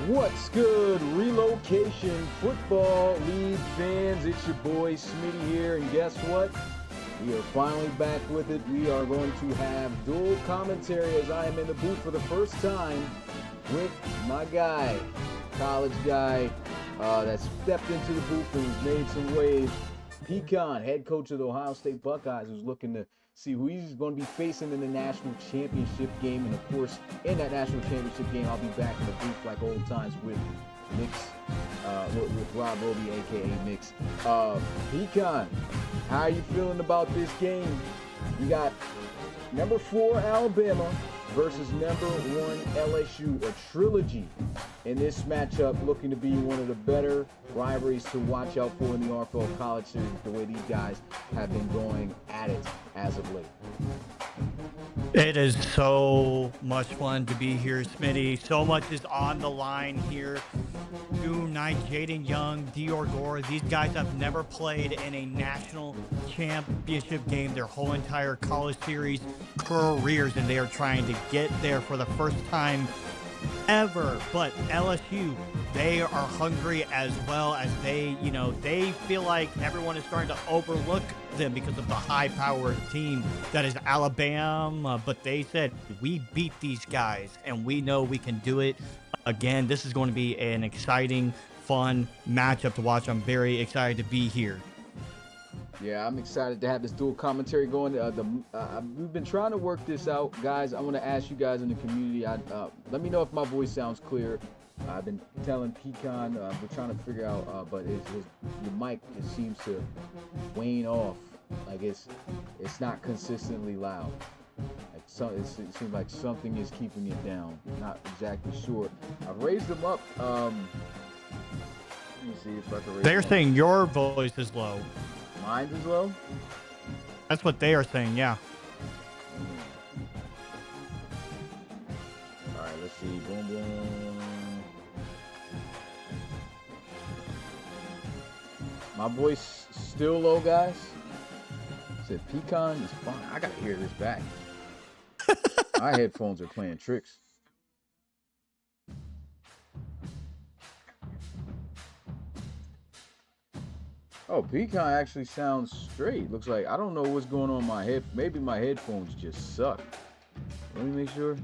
What's good, Relocation Football League fans? It's your boy Smitty here, and guess what? We are finally back with it. We are going to have dual commentary as I am in the booth for the first time with my guy, college guy that stepped into the booth and has made some waves. Pecan, head coach of the Ohio State Buckeyes, who's looking to see who he's going to be facing in the national championship game. And of course, in that national championship game, I'll be back in the booth like old times with Mix, with Rob Roby, aka Mix. Pecan, how are you feeling about this game? We got number 4 Alabama versus number 1 LSU, a trilogy in this matchup, looking to be one of the better rivalries to watch out for in the RFL College Series, the way these guys have been going at it as of late. It is so much fun to be here, Smitty. So much is on the line here. June 9th, Jaden Young, Dior Gore, these guys have never played in a national championship game their whole entire college series careers, and they are trying to get there for the first time ever. But LSU, they are hungry as well, as they feel like everyone is starting to overlook them because of the high-powered team that is Alabama. But they said, we beat these guys, and we know we can do it again. This is going to be an exciting, fun matchup to watch. I'm very excited to be here. Yeah, I'm excited to have this dual commentary going. We've been trying to work this out, guys. I want to ask you guys in the community. Let me know if my voice sounds clear. I've been telling Pecan, we're trying to figure out, but the mic just seems to wane off. Like it's not consistently loud. Like it seems like something is keeping it down. Not exactly sure. I've raised them up. Let me see if I can raise They're them saying up. your voice is low. Mine as well? That's what they are saying, yeah. All right, let's see. Boom, boom. My voice still low, guys? Said Pecan is fine. I gotta hear this back. My headphones are playing tricks. Oh, Pecan actually sounds straight. Looks like, I don't know what's going on in my head. Maybe my headphones just suck. Let me make sure.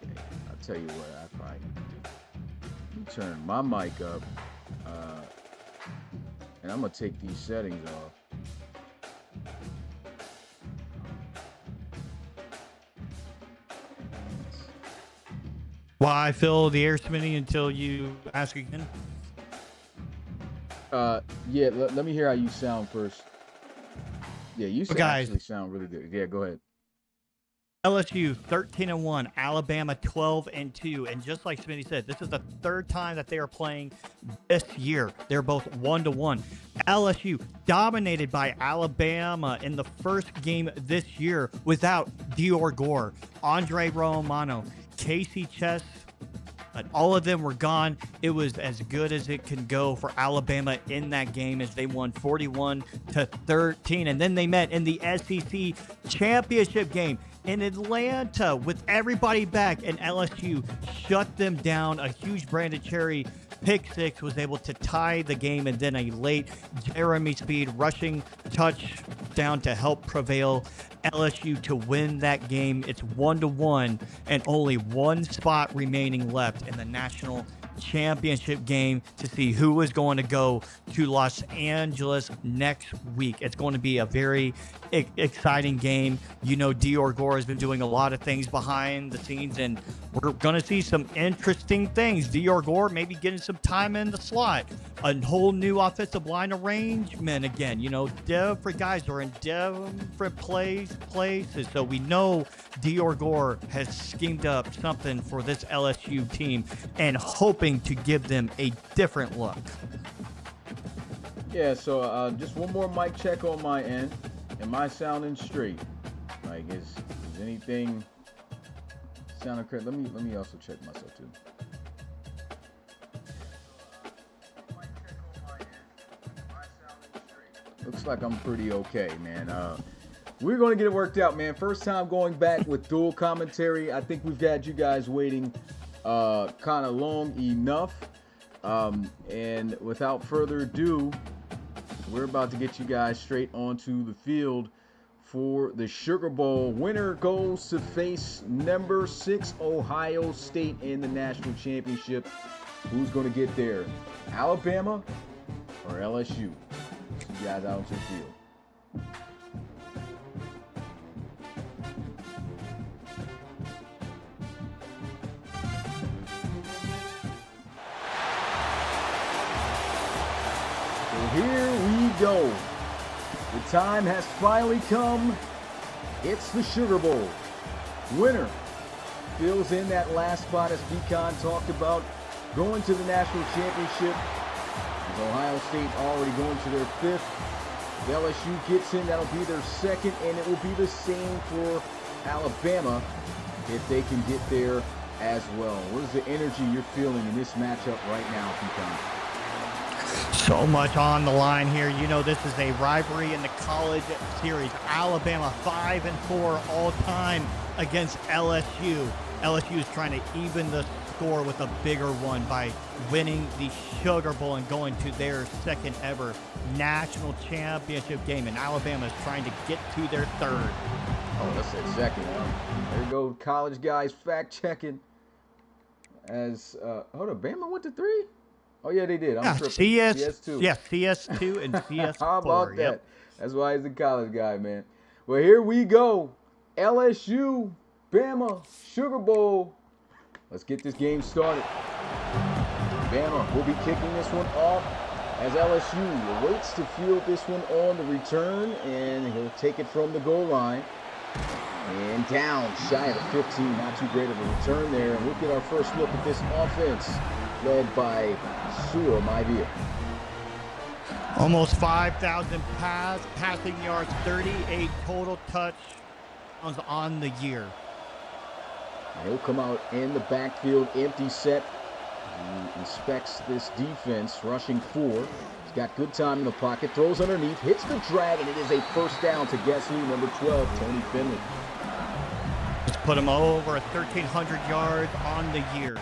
Okay, I'll tell you what I probably need to do. Let me turn my mic up. And I'm gonna take these settings off. Why I fill the air, Smitty, until you ask again? Yeah, let me hear how you sound first. Yeah, you Guys, actually sound really good. Yeah, go ahead. LSU 13-1, Alabama 12-2, and just like Smitty said, this is the third time that they are playing this year. They're both 1-1. LSU dominated by Alabama in the first game this year without Dior Gore, Andre Romano, Casey Chess. But all of them were gone. It was as good as it can go for Alabama in that game as they won 41-13. And then they met in the SEC championship game in Atlanta with everybody back, and LSU shut them down. A huge Brandon Cherry pick six was able to tie the game, and then a late Jeremy Speed rushing touchdown to help prevail LSU to win that game. It's 1-1 and only one spot remaining left in the national championship game to see who is going to go to Los Angeles next week. It's going to be a very exciting game. You know, Dior Gore has been doing a lot of things behind the scenes, and we're going to see some interesting things. Dior Gore maybe getting some time in the slot, a whole new offensive line arrangement again. You know, different guys are in different places. So we know Dior Gore has schemed up something for this LSU team and hoping to give them a different look. Yeah, so just one more mic check on my end. Am I sounding straight? Like, is anything sounding correct? Let me also check myself too. Looks like I'm pretty okay, man. We're going to get it worked out, man. First time going back with dual commentary. I think we've had you guys waiting kind of long enough. And without further ado, we're about to get you guys straight onto the field for the Sugar Bowl. Winner goes to face number 6 Ohio State in the national championship. Who's going to get there? Alabama or LSU? You guys out onto the field. Here we go. The time has finally come. It's the Sugar Bowl. Winner fills in that last spot, as Pecan talked about, going to the national championship. As Ohio State already going to their 5th. If LSU gets in, that'll be their 2nd, and it will be the same for Alabama if they can get there as well. What is the energy you're feeling in this matchup right now, Pecan? So much on the line here. You know, this is a rivalry in the college series. Alabama 5-4 all time against LSU. LSU is trying to even the score with a bigger one by winning the Sugar Bowl and going to their 2nd ever national championship game. And Alabama is trying to get to their 3rd. Oh, that's their 2nd. There you go, college guys fact checking. As hold up, Bama went to 3. Oh, yeah, they did. I'm tripping. CS2. Yeah, CS2 and CS4. How about that? Yep. That's why he's a college guy, man. Well, here we go. LSU, Bama, Sugar Bowl. Let's get this game started. Bama will be kicking this one off as LSU awaits to field this one on the return, and he'll take it from the goal line. And down, shy of the 15. Not too great of a return there. And we'll get our first look at this offense led by Sua Maivia. Almost 5,000 passing yards, 38 total touchdowns on the year. And he'll come out in the backfield, empty set. He inspects this defense, rushing 4. He's got good time in the pocket, throws underneath, hits the drag, and it is a first down to guess who, number 12, Tony Finley. Let's put him over 1,300 yards on the year.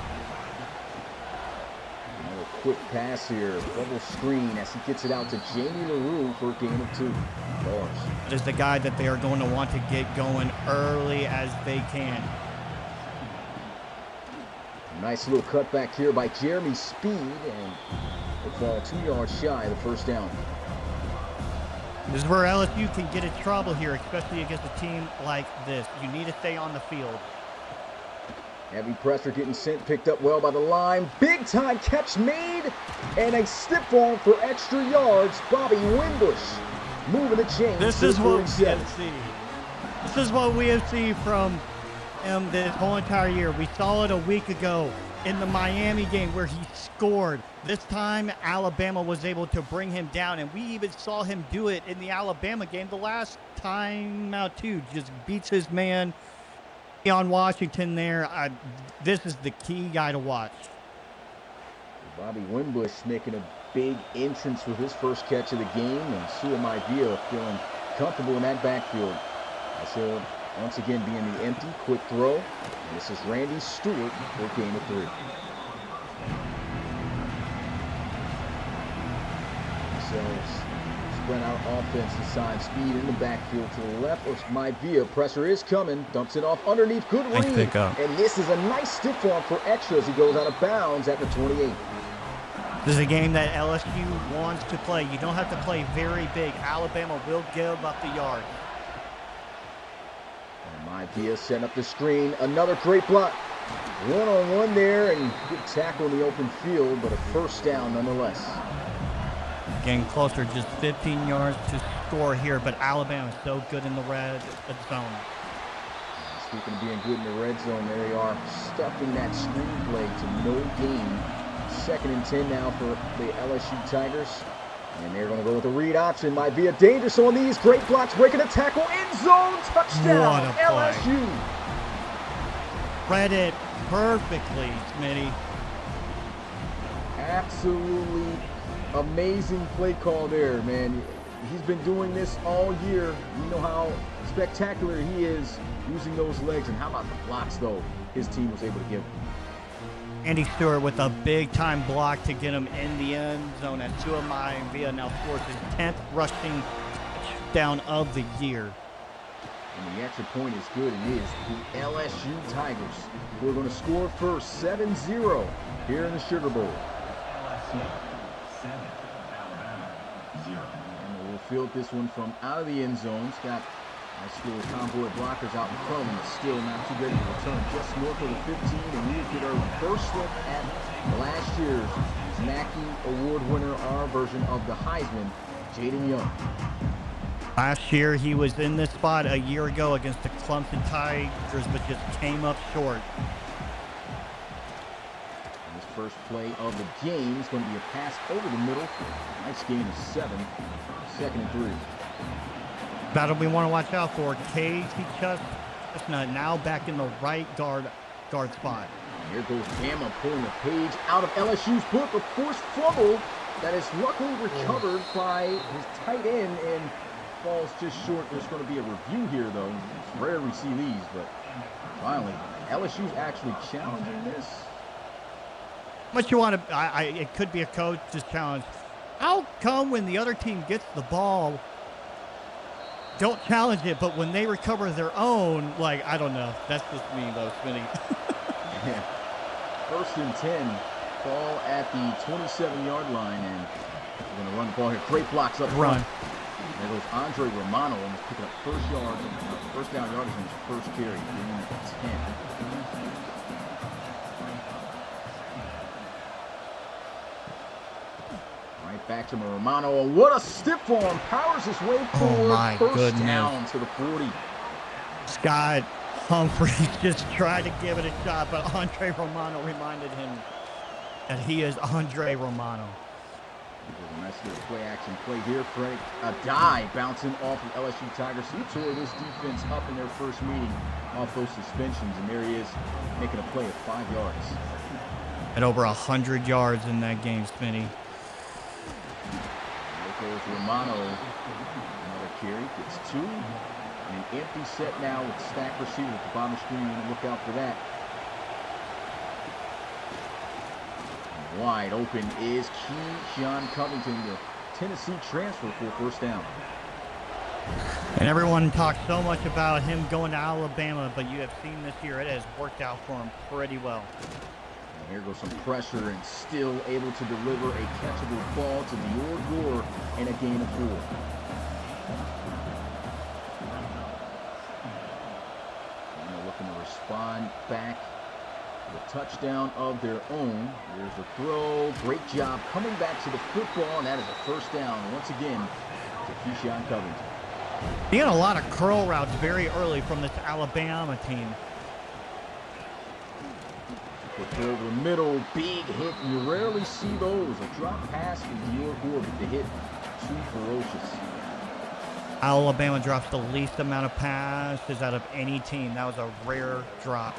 Quick pass here, double screen as he gets it out to Jamie LaRue for a gain of 2. Bars. That is the guy that they are going to want to get going early as they can. Nice little cutback here by Jeremy Speed, and they fall 2 yards shy of the first down. This is where LSU can get in trouble here, especially against a team like this. You need to stay on the field. Heavy pressure getting sent, picked up well by the line. Big time catch made, and a stiff arm for extra yards. Bobby Wimbush moving the chains. This is what we have seen. This is what we have seen from him this whole entire year. We saw it a week ago in the Miami game where he scored. This time, Alabama was able to bring him down, and we even saw him do it in the Alabama game the last time out too. Just beats his man on Washington there. This is the key guy to watch. Bobby Wimbush making a big entrance with his first catch of the game, and Suamaivia feeling comfortable in that backfield. So once again being the empty, quick throw. And this is Randy Stewart for gain of 3. So spread out offense inside, speed in the backfield to the left. Maivia, pressure is coming, dumps it off underneath, good read. Nice pickup. And this is a nice stiff arm for extra as he goes out of bounds at the 28. This is a game that LSU wants to play. You don't have to play very big. Alabama will give up the yard. Maivia setting up the screen. Another great block. One-on-one there, and good tackle in the open field, but a first down nonetheless. Getting closer, just 15 yards to score here, but Alabama is so good in the red zone. Speaking of being good in the red zone, there they are, stuffing that screenplay to no gain. 2nd and 10 now for the LSU Tigers. And they're going to go with a read option. Might be a dangerous on these. Great blocks, breaking a tackle, end zone, touchdown, what a play. LSU. Read it perfectly, Smitty. Absolutely amazing play call there, man. He's been doing this all year. We know how spectacular he is using those legs. And how about the blocks, though, his team was able to give him. Andy Stewart with a big-time block to get him in the end zone as Suamaivia now scores his 10th rushing touchdown of the year. And the extra point is good. It is the LSU Tigers who are going to score first, 7-0 here in the Sugar Bowl. LSU 7, Alabama 0. And we'll field this one from out of the end zone. It's got nice little convoy of blockers out in front of him, but still not too ready to return. Just north of the 15, and we get our first look at last year's Mackey Award winner, our version of the Heisman, Jaden Young. Last year, he was in this spot a year ago against the Clemson Tigers, but just came up short. And this first play of the game is going to be a pass over the middle. Nice gain of 7. 2nd and 3. Battle we want to watch out for. Casey Chestnut now back in the right guard spot. Here goes Bama pulling the page out of LSU's book. A forced fumble that is luckily recovered by his tight end and falls just short. There's going to be a review here, though. It's rare we see these, but finally, LSU's actually challenging this. But you want to, it could be a coach's challenge. How come when the other team gets the ball, don't challenge it, but when they recover their own, like, I don't know. That's just me, though, Smitty. Yeah. 1st and 10, ball at the 27-yard line, and we're going to run the ball here. Great blocks up front. There goes Andre Romano, and he's picking up first down yardage on his first carry, getting at 10. Right back to Romano, and what a stiff arm, powers his way forward. First down to the 40. Scott Humphreys just tried to give it a shot, but Andre Romano reminded him that he is Andre Romano. A nice little play-action play here. Frank, a dive bouncing off of LSU Tigers. He tore this defense up in their first meeting off those suspensions, and there he is making a play of 5 yards. At over 100 yards in that game, Smitty. There goes Romano. Another carry, gets 2. An empty set now with stacked receivers at the bottom of the screen. You want to look out for that. Wide open is Keyshawn Covington, the Tennessee transfer, for first down. And everyone talks so much about him going to Alabama, but you have seen this year it has worked out for him pretty well. And here goes some pressure, and still able to deliver a catchable ball to Dior Gore and a gain of 4. Looking to respond back The touchdown of their own. There's the throw. Great job coming back to the football, and that is a first down once again to Keyshawn Covington. He had a lot of curl routes very early from this Alabama team. Over the middle, big hit. You rarely see those. A drop pass from Dior, but the hit too ferocious. Alabama drops the least amount of passes out of any team. That was a rare drop.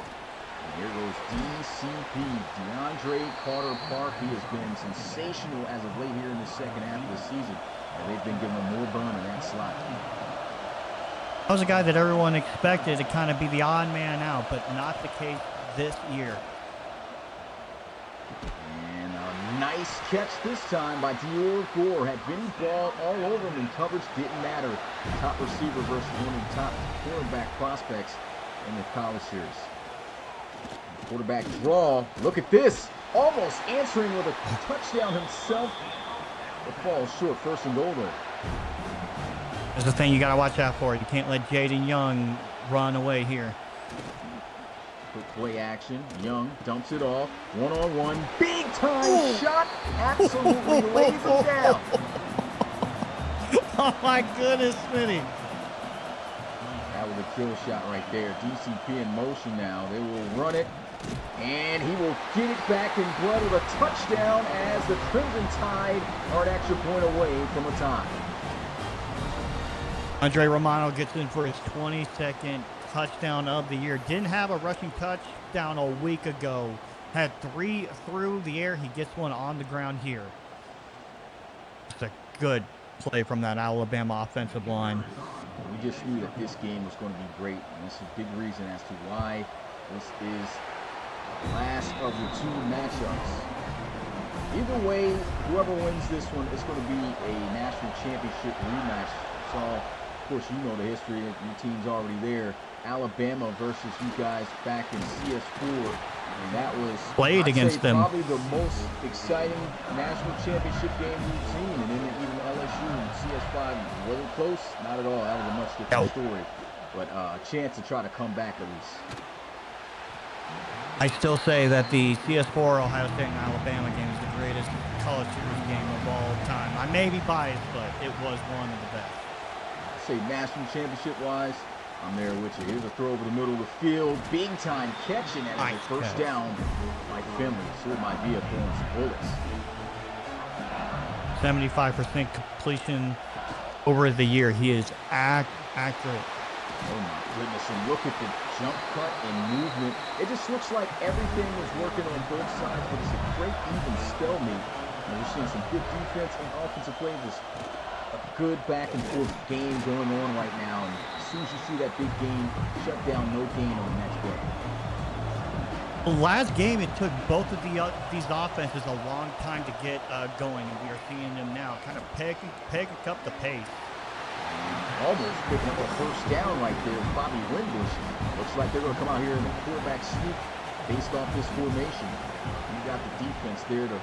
And here goes DCP, DeAndre Carter-Park. He has been sensational as of late here in the second half of the season. And they've been giving him more burn in that slot. That was a guy that everyone expected to kind of be the odd man out, but not the case this year. And a nice catch this time by Dior. Had Vinny Ball all over him, and coverage didn't matter. Top receiver versus one of the top quarterback prospects in the college series. Quarterback draw. Look at this. Almost answering with a touchdown himself. The ball short. First and goal though. That's the thing you got to watch out for. You can't let Jaden Young run away here. Quick play action. Young dumps it off. One-on-one. Big time shot. Absolutely lays him down. Oh my goodness, Smitty. That was a kill shot right there. DCP in motion now. They will run it. And he will get it back in blood with a touchdown as the Crimson Tide are an extra point away from a tie. Andre Romano gets in for his 22nd touchdown of the year. Didn't have a rushing touchdown a week ago. Had 3 through the air. He gets one on the ground here. It's a good play from that Alabama offensive line. We just knew that this game was going to be great, and this is a big reason as to why this is the last of the 2 matchups. Either way, whoever wins this one is going to be a national championship rematch. So, of course, you know the history. Your team's already there. Alabama versus you guys back in CS4, and that was played against them. Probably the most exciting national championship game we've seen, and then even LSU and CS5 wasn't close, not at all. That was a much different story, but a chance to try to come back at least. I still say that the CS4 Ohio State and Alabama game is the greatest college series game of all time. I may be biased, but it was one of the best. I'd say national championship-wise, I'm there with you. Here's a throw over the middle of the field. Big time catching at nice first down by Finley. So my Via throwing some bullets. 75% completion over the year. He is accurate. Oh my goodness, and look at the jump cut and movement. It just looks like everything was working on both sides, but it's a great even stalemate. And we're seeing some good defense and offensive play. Just a good back and forth game going on right now. And as soon as you see that big game, shut down, no gain on the next play. The last game, it took both of these offenses a long time to get going, and we are seeing them now kind of picking up the pace. Almost picking up a first down right there with Bobby Wimbush. Looks like they're going to come out here in the quarterback sneak based off this formation. You got the defense there to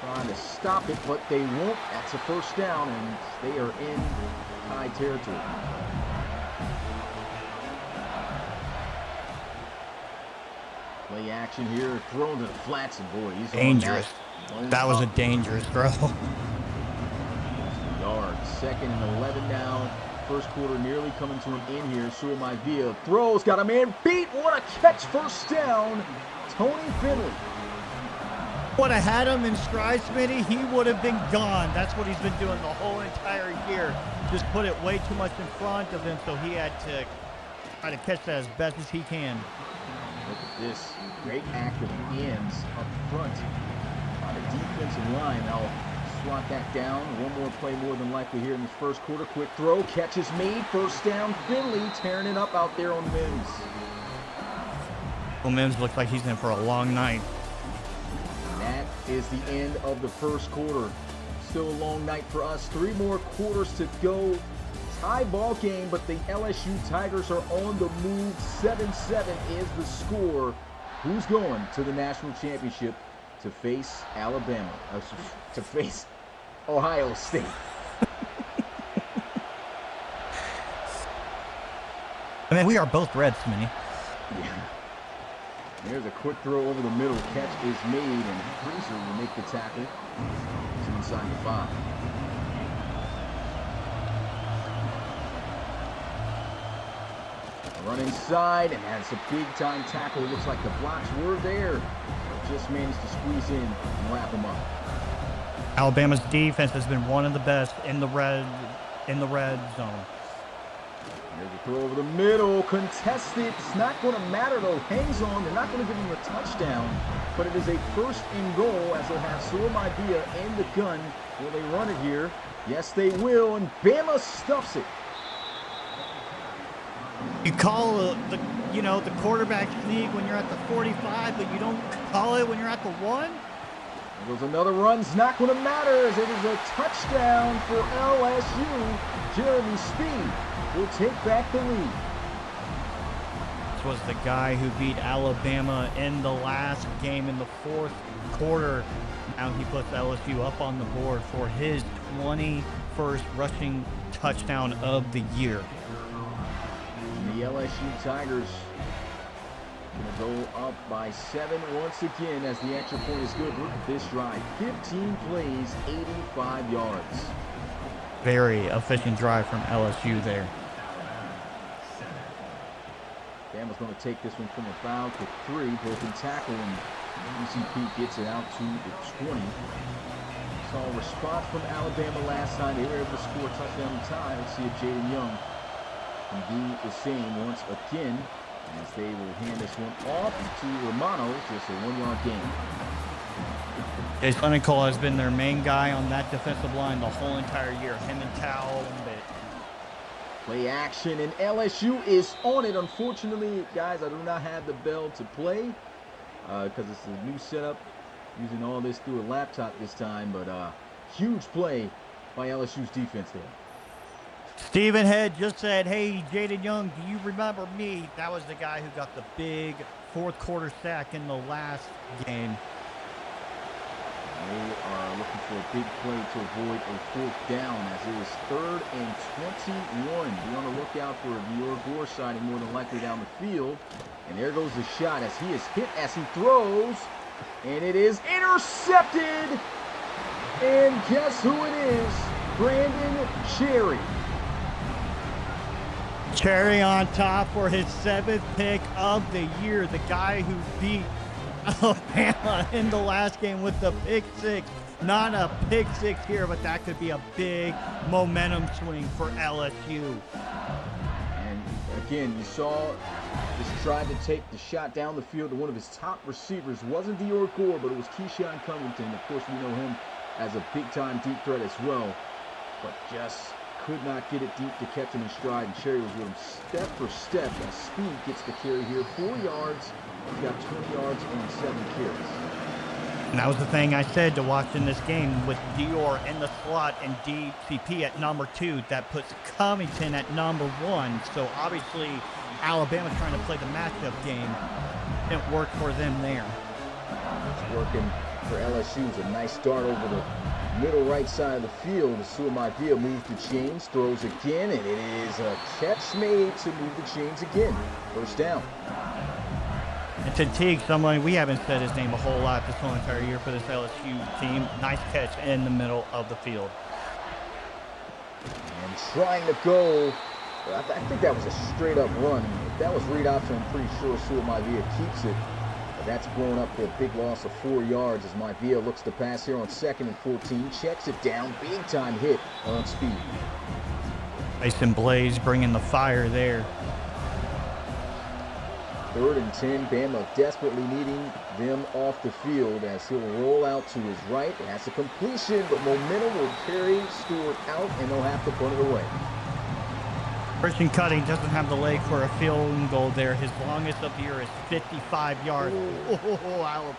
try to stop it, but they won't. That's a first down, and they are in high territory. Play action here, thrown to the flats, and boy, he's dangerous. That was a dangerous throw. Yard, 2nd and 11 now. First quarter nearly coming to an end here. Suamai Villa throws, got a man beat. What a catch, first down. Tony Finley. Would have had him in stride, Smitty, he would have been gone. That's what he's been doing the whole entire year. Just put it way too much in front of him, so he had to try to catch that as best as he can. Look at this. Great act of ends up front on the defensive line. Now swat that down. One more play more than likely here in this first quarter. Quick throw. Catch is made. First down. Finley tearing it up out there on Mims. Well, Mims looks like he's in for a long night. And that is the end of the first quarter. Still a long night for us. 3 more quarters to go. Tie ball game, but the LSU Tigers are on the move. 7-7 is the score. Who's going to the national championship to face Alabama? To face Ohio State. I mean, we are both red, Smitty. Yeah. There's a quick throw over the middle. Catch is made, and Freezer will make the tackle. It's inside the 5. Run inside, and that's a big-time tackle. It looks like the blocks were there, but just managed to squeeze in and wrap them up. Alabama's defense has been one of the best in the red zone. There's a throw over the middle, contested. It's not going to matter though. Hangs on. They're not going to give him a touchdown, but it is a 1st and goal as they'll have Suamaidia in the gun. Will they run it here? Yes, they will, and Bama stuffs it. You call the quarterback sneak when you're at the 45, but you don't call it when you're at the 1. There goes another run. It's not going to matter as it is a touchdown for LSU. Jeremy Speed will take back the lead. This was the guy who beat Alabama in the last game in the 4th quarter. Now he puts LSU up on the board for his 21st rushing touchdown of the year. The LSU Tigers going to go up by 7 once again as the extra point is good. Look at this drive. 15 plays, 85 yards. Very efficient drive from LSU there. Bama's going to take this one from about the 3. Broken tackle, and UCP gets it out to the 20. Saw a response from Alabama last time. They were able to score a touchdown in time. Let's see if Jaden Young can do the same once again, as they will hand this one off to Romano. Just a 1-yard gain. Chase Cole has been their main guy on that defensive line the whole entire year. Him and Cal and Bit. Play action, and LSU is on it. Unfortunately, guys, I do not have the bell to play because it's a new setup. Using all this through a laptop this time, but huge play by LSU's defense there. Steven Head just said, hey, Jaden Young, do you remember me? That was the guy who got the big 4th quarter sack in the last game. They are looking for a big play to avoid a 4th down as it is 3rd and 21. Be on the lookout for a Dior Gore sighting more than likely down the field. And there goes the shot as he is hit as he throws. And it is intercepted. And guess who it is? Brandon Cherry. Cherry on top for his 7th pick of the year. The guy who beat Alabama in the last game with the pick 6. Not a pick 6 here, but that could be a big momentum swing for LSU. And again, you saw just tried to take the shot down the field to one of his top receivers. Wasn't Dior Gore, but it was Keyshawn Covington. Of course, we know him as a big-time deep threat as well, but just could not get it deep to catch him in stride, and Cherry was with him step for step. As Speed gets the carry here, 4 yards. He's got 20 yards on 7 carries. And that was the thing I said to watch in this game with Dior in the slot and DCP at number 2. That puts Covington at number 1. So obviously Alabama's trying to play the matchup game. It worked for them there. It's working for LSU. It's a nice start over the middle right side of the field. Suamaidia moves the chains, throws again, and it is a catch made to move the chains again. 1st down. And to Teague, someone we haven't said his name a whole lot this whole entire year for this LSU team. Nice catch in the middle of the field. And trying to go, I think that was a straight up run. If that was read option, I'm pretty sure Suamaidia keeps it. But that's blown up for a big loss of 4 yards as Maivia looks to pass here on 2nd and 14. Checks it down, big time hit on Speed. Mason Blaze bringing the fire there. 3rd and 10, Bama desperately needing them off the field as he'll roll out to his right. That's a completion, but momentum will carry Stewart out, and they'll have to punt it away. Christian Cutting doesn't have the leg for a field goal there. His longest of the year is 55 yards. Oh,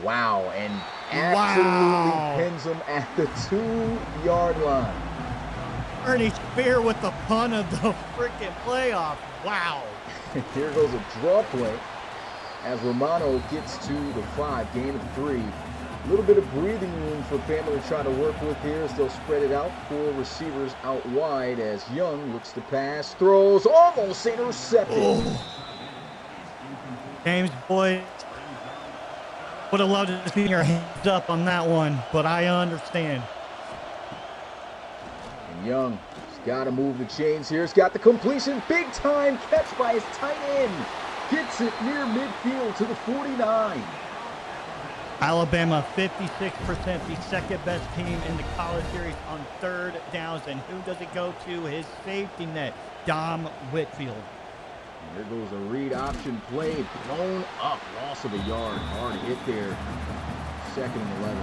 wow, and absolutely pins him at the 2-yard line. Ernie Spear with the punt of the freaking playoff. Wow. Here goes a draw play as Romano gets to the 5, gain of 3. A little bit of breathing room for Bama to try to work with here as they'll spread it out. 4 receivers out wide as Young looks to pass, throws, almost intercepted. Oh. James, boy, would have loved to see your hands up on that one, but I understand. And Young has got to move the chains here. He's got the completion. Big time catch by his tight end. Gets it near midfield to the 49. Alabama 56%, the second best team in the college series on third downs. And who does it go to? His safety net, Dom Whitfield. There goes a read option play, blown up, loss of a yard, hard hit there, 2nd and 11.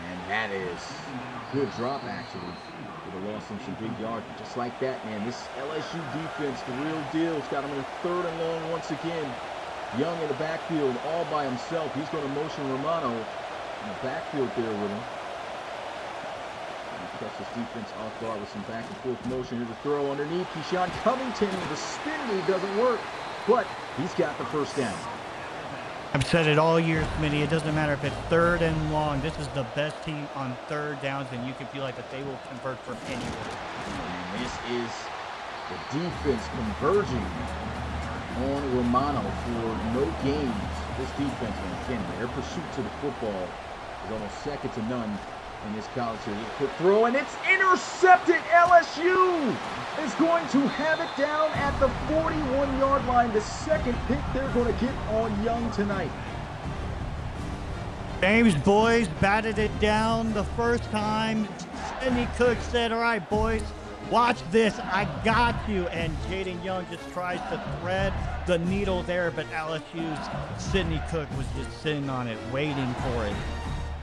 And that is good drop actually, would have lost him some big yards, just like that, man. This LSU defense, the real deal. It's got him in a 3rd and long once again. Young in the backfield all by himself. He's going to motion Romano in the backfield there with him. Cuts his defense off guard with some back and forth motion. Here's a throw underneath. Keyshawn Covington, the spin move doesn't work, but he's got the first down. I've said it all year, Smitty. It doesn't matter if it's 3rd and long. This is the best team on 3rd downs, and you can feel like that they will convert from anywhere. And this is the defense converging on Romano for no gains. This defense, again, their pursuit to the football is almost second to none in this college series. Quick throw, and it's intercepted. LSU is going to have it down at the 41-yard line. The second pick they're going to get on Young tonight. James, boys, batted it down the first time. Sidney Cook said, all right, boys, watch this. I got you. And Jaden Young just tries to thread the needle there, but LSU's Sidney Cook was just sitting on it, waiting for it.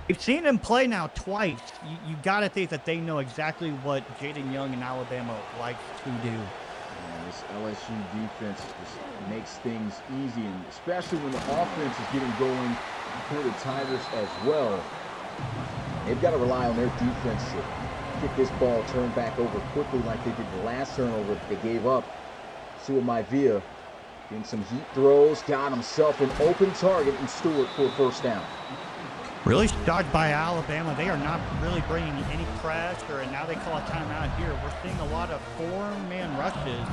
We've seen him play now twice. You got to think that they know exactly what Jaden Young in Alabama likes to do. Yeah, this LSU defense just makes things easy, and especially when the offense is getting going for the Tigers as well. They've got to rely on their defense to get this ball turned back over quickly like they did the last turnover that they gave up. Suamaivia getting some heat throws, got himself an open target, and Stewart for a first down. Really shocked by Alabama. They are not really bringing any pressure, and now they call a timeout here. We're seeing a lot of 4-man rushes,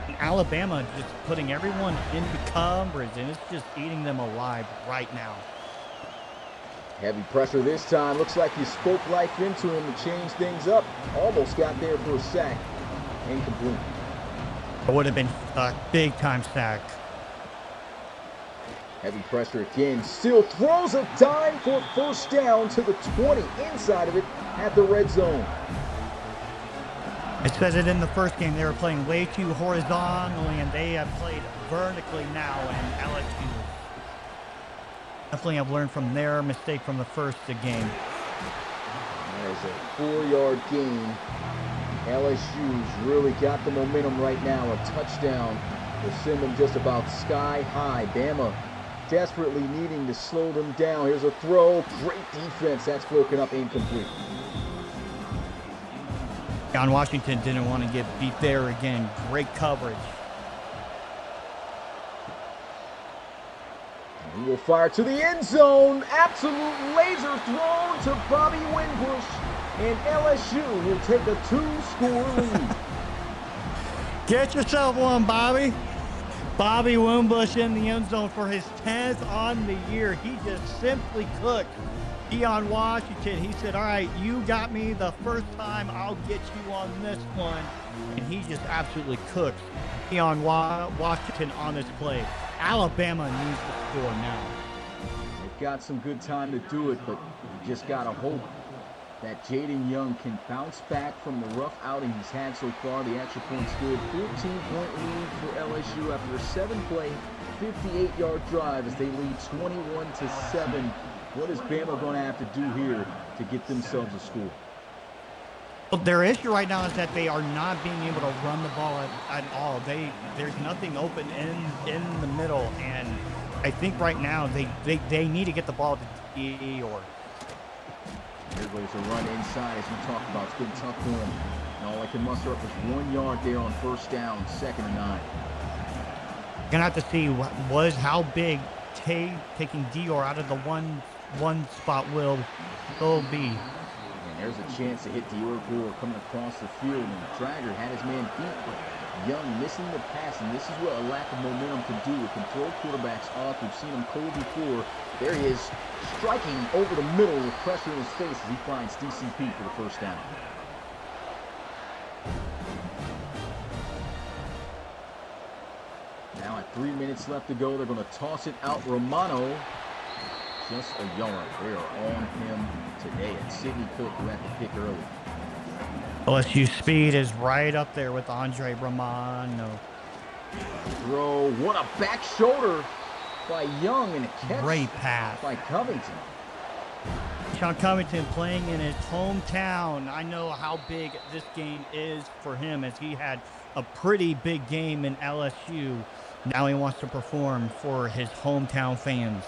and Alabama just putting everyone into coverage, and it's just eating them alive right now. Heavy pressure this time. Looks like you spoke life into him to change things up. Almost got there for a sack. Incomplete. It would have been a big-time sack. Heavy pressure again. Still throws a dime for first down to the 20. Inside of it at the red zone. I said it in the first game. They were playing way too horizontally, and they have played vertically now, and LSU definitely have learned from their mistake from the first game. That is a 4-yard gain. LSU's really got the momentum right now. A touchdown will send them just about sky high. Bama desperately needing to slow them down. Here's a throw. Great defense. That's broken up, incomplete. John Washington didn't want to get beat there again. Great coverage. He will fire to the end zone. Absolute laser thrown to Bobby Winbush. And LSU will take a 2-score lead. Get yourself one, Bobby. Bobby Wimbush in the end zone for his 10th on the year. He just simply cooked Deion Washington. He said, all right, you got me the first time. I'll get you on this one. And he just absolutely cooked Deion Washington on this play. Alabama needs to score now. They've got some good time to do it, but you just got to hope that Jaden Young can bounce back from the rough outing he's had so far. The extra point's good. 14-point lead for LSU after a 7-play, 58-yard drive as they lead 21-7. What is Bama going to have to do here to get themselves a score? Well, their issue right now is that they are not being able to run the ball at all. There's nothing open in the middle, and I think right now they need to get the ball to D or. Here goes a run inside, as we talked about. It's getting tough for him. And all I can muster up is 1 yard there on first down, 2nd and 9. Gonna have to see how big taking Dior out of the one spot will be. And There's a chance to hit Dior coming across the field, and Trager had his man beat, but Young missing the pass, and this is what a lack of momentum can do. It can throw quarterbacks off. We've seen him cold before. There he is, striking over the middle with pressure in his face as he finds DCP for the first down. Now at 3 minutes left to go, they're going to toss it out. Romano, just a yard. They are on him today. And Sidney Cook, who had the pick early. LSU speed is right up there with Andre Romano. Throw, what a back shoulder by Young, and a catch. Great pass by Covington. Sean Covington playing in his hometown. I know how big this game is for him, as he had a pretty big game in LSU. Now he wants to perform for his hometown fans.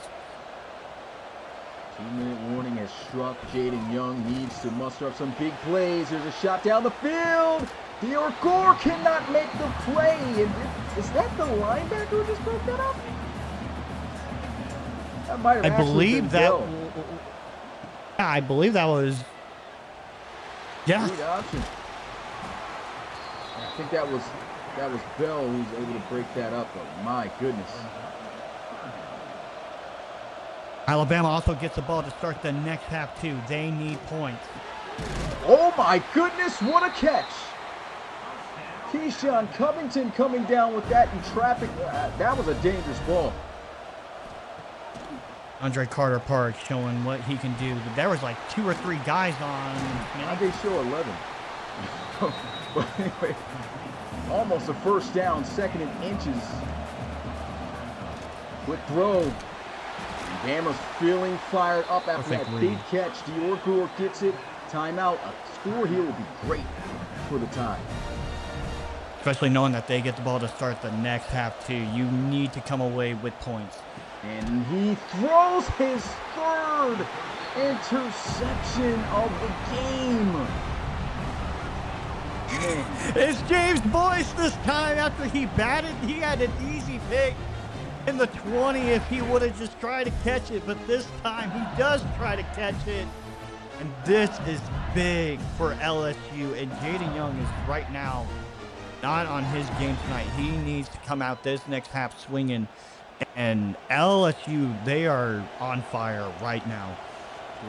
2-minute warning has struck. Jaden Young needs to muster up some big plays. There's a shot down the field. Dior cannot make the play. And is that the linebacker who just broke that up? That might have believe that. Bell. Yeah, I believe that was. Yeah. Great option. I think that was Bell who's able to break that up. But my goodness. Alabama also gets the ball to start the next half too. They need points. Oh my goodness, what a catch. Keyshawn Covington coming down with that in traffic. That was a dangerous ball. Andre Carter Park showing what he can do. There was like 2 or 3 guys on. How'd they show 11? But anyway, almost a first down, 2nd and inches. Quick throw. Bama's feeling fired up after that big catch. Dior gets it. Timeout. A score here would be great for the time. Especially knowing that they get the ball to start the next half too. You need to come away with points. And he throws his 3rd interception of the game. Man. It's James Boyce this time after he batted. He had an easy pick in the 20 if he would have just tried to catch it. But this time he does try to catch it. And this is big for LSU. And Jaden Young is right now not on his game tonight. He needs to come out this next half swinging. And LSU, they are on fire right now.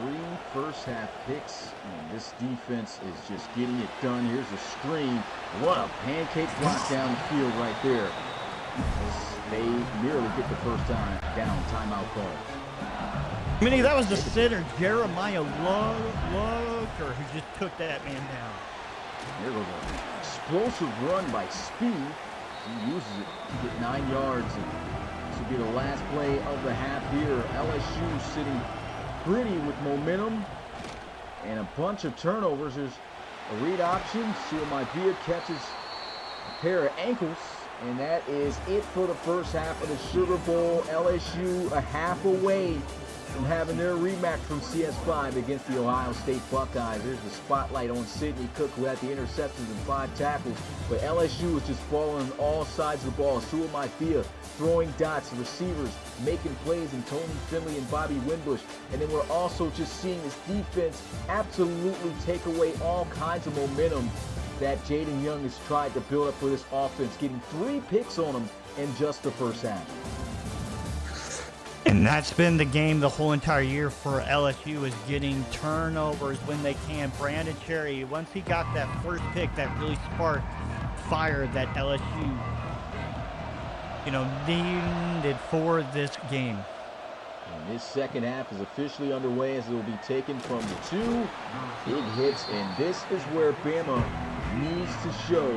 3 first-half picks, and this defense is just getting it done. Here's a screen. What a pancake block down the field right there. They nearly get the first down. Timeout call. I mean, that was the center, Jeremiah Loker, who just took that man down. There goes an explosive run by Speed. He uses it to get 9 yards. This will be the last play of the half here. LSU sitting pretty with momentum and a bunch of turnovers. There's a read option. Suamaia catches a pair of ankles, and that is it for the first half of the Sugar Bowl. LSU a half away from having their rematch from CS5 against the Ohio State Buckeyes. There's the spotlight on Sidney Cook, who had the interceptions and 5 tackles, but LSU was just falling on all sides of the ball. Suamaia throwing dots, receivers making plays, and Tony Finley and Bobby Winbush. And then we're also just seeing this defense absolutely take away all kinds of momentum that Jaden Young has tried to build up for this offense, getting 3 picks on him in just the first half. And that's been the game the whole entire year for LSU, is getting turnovers when they can. Brandon Cherry, once he got that first pick, that really sparked fire that LSU, needed for this game. And this second half is officially underway, as it will be taken from the 2 big hits. And this is where Bama needs to show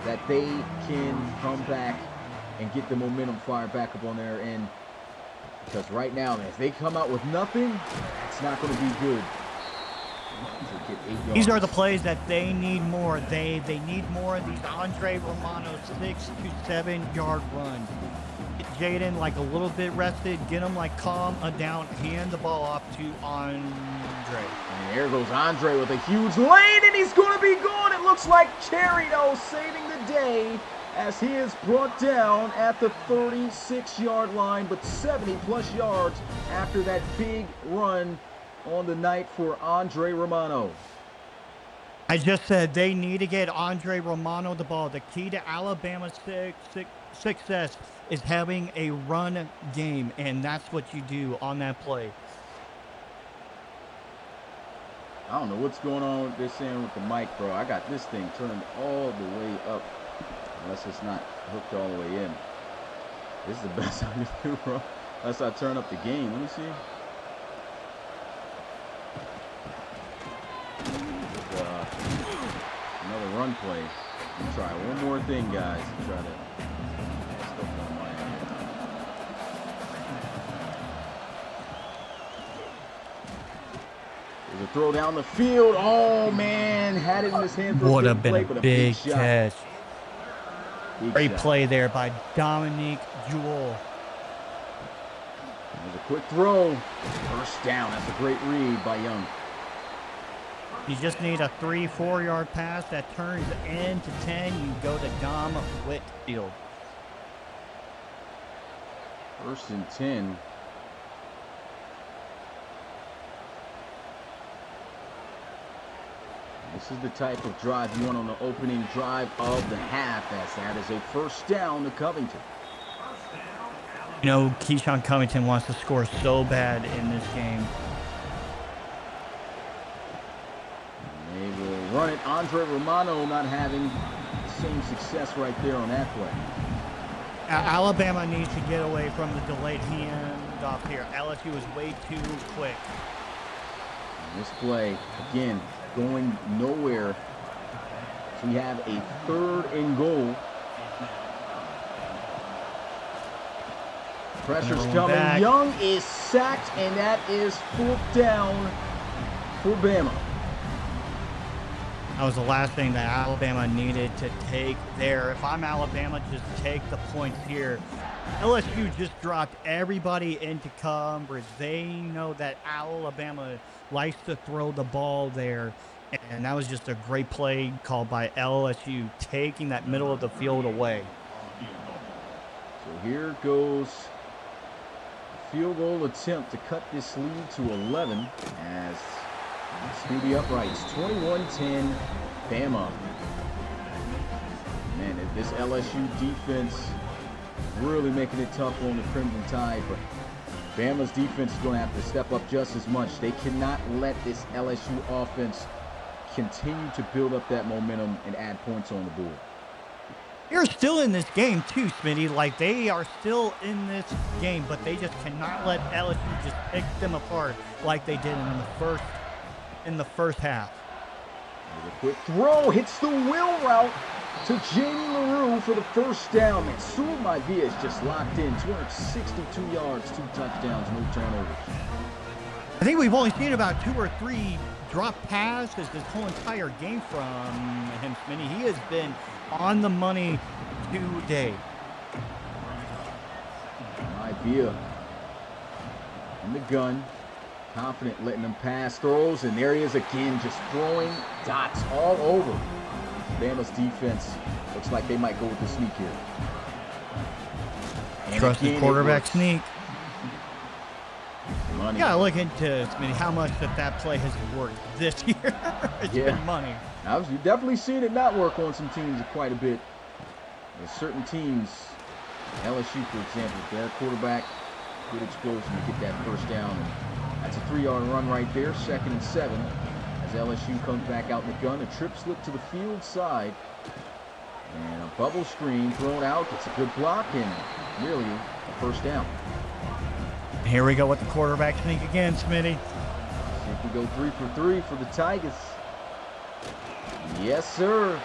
that they can come back and get the momentum fired back up on their end. Because right now, man, if they come out with nothing, it's not going to be good. These are the plays that they need more. They need more of these Andre Romano 6 to 7 yard runs. Get Jaden like a little bit rested, get him like calm down, hand the ball off to Andre. And there goes Andre with a huge lane, and he's going to be gone. It looks like Cherry, though, saving the day, as he is brought down at the 36-yard line, but 70-plus yards after that big run on the night for Andre Romano. I just said they need to get Andre Romano the ball. The key to Alabama's success is having a run game, and that's what you do on that play. I don't know what's going on with this saying with the mic, bro. I got this thing turned all the way up, unless it's not hooked all the way in. This is the best I can do, bro. Unless I turn up the gain. Let me see. Another run play. Let me try one more thing, guys. Try to add stuff on my end. There's a throw down the field. Oh man, had it in his hand for Would a have been play, a but big shot. catch. Great shot. play there by Dominique Jewell. There's a quick throw. First down. That's a great read by Young. You just need a 3-4 yard pass that turns into 10. You go to Dom Whitfield. 1st and 10. This is the type of drive you want on the opening drive of the half, as that is a first down to Covington. You know, Keyshawn Covington wants to score so bad in this game. They will run it. Andre Romano not having the same success right there on that play. Alabama needs to get away from the delayed handoff here. LSU is way too quick. And this play, again, going nowhere. So we have a 3rd and goal. Pressure's coming. Back. Young is sacked, and that is 4th down for Bama. That was the last thing that Alabama needed to take there. If I'm Alabama, just take the points here. LSU just dropped everybody into coverage. They know that Alabama likes to throw the ball there. And that was just a great play called by LSU, taking that middle of the field away. So here goes a field goal attempt to cut this lead to 11 as Scooby uprights. 21-10, Bama. Man, this LSU defense really making it tough on the Crimson Tide, but Bama's defense is going to have to step up just as much. They cannot let this LSU offense continue to build up that momentum and add points on the board. They're still in this game too, Smitty. Like, they are still in this game, but they just cannot let LSU just pick them apart like they did in the first half. There's a quick throw, hits the wheel route to Jamie LaRue for the first down. Man, Sewell Maivia is just locked in. 262 yards, 2 touchdowns, no turnovers. I think we've only seen about 2 or 3 drop passes this whole entire game from him, Smitty. He has been on the money today. Maivia in the gun. Confident letting them pass, throws, and there he is again, just throwing dots all over. Bama's defense looks like they might go with the sneak here. And Trust the quarterback sneak. Money. Yeah, look into Smitty, how much that play has worked this year. It's been money. You've definitely seen it not work on some teams quite a bit. There's certain teams, LSU for example, their quarterback, good explosion to get that first down. And that's a 3-yard run right there, 2nd and 7. As LSU comes back out in the gun, a trip slip to the field side. And a bubble screen thrown out. It's a good block and really a first down. Here we go with the quarterback sneak again, Smitty. See if we go 3 for 3 for the Tigers. Yes, sir.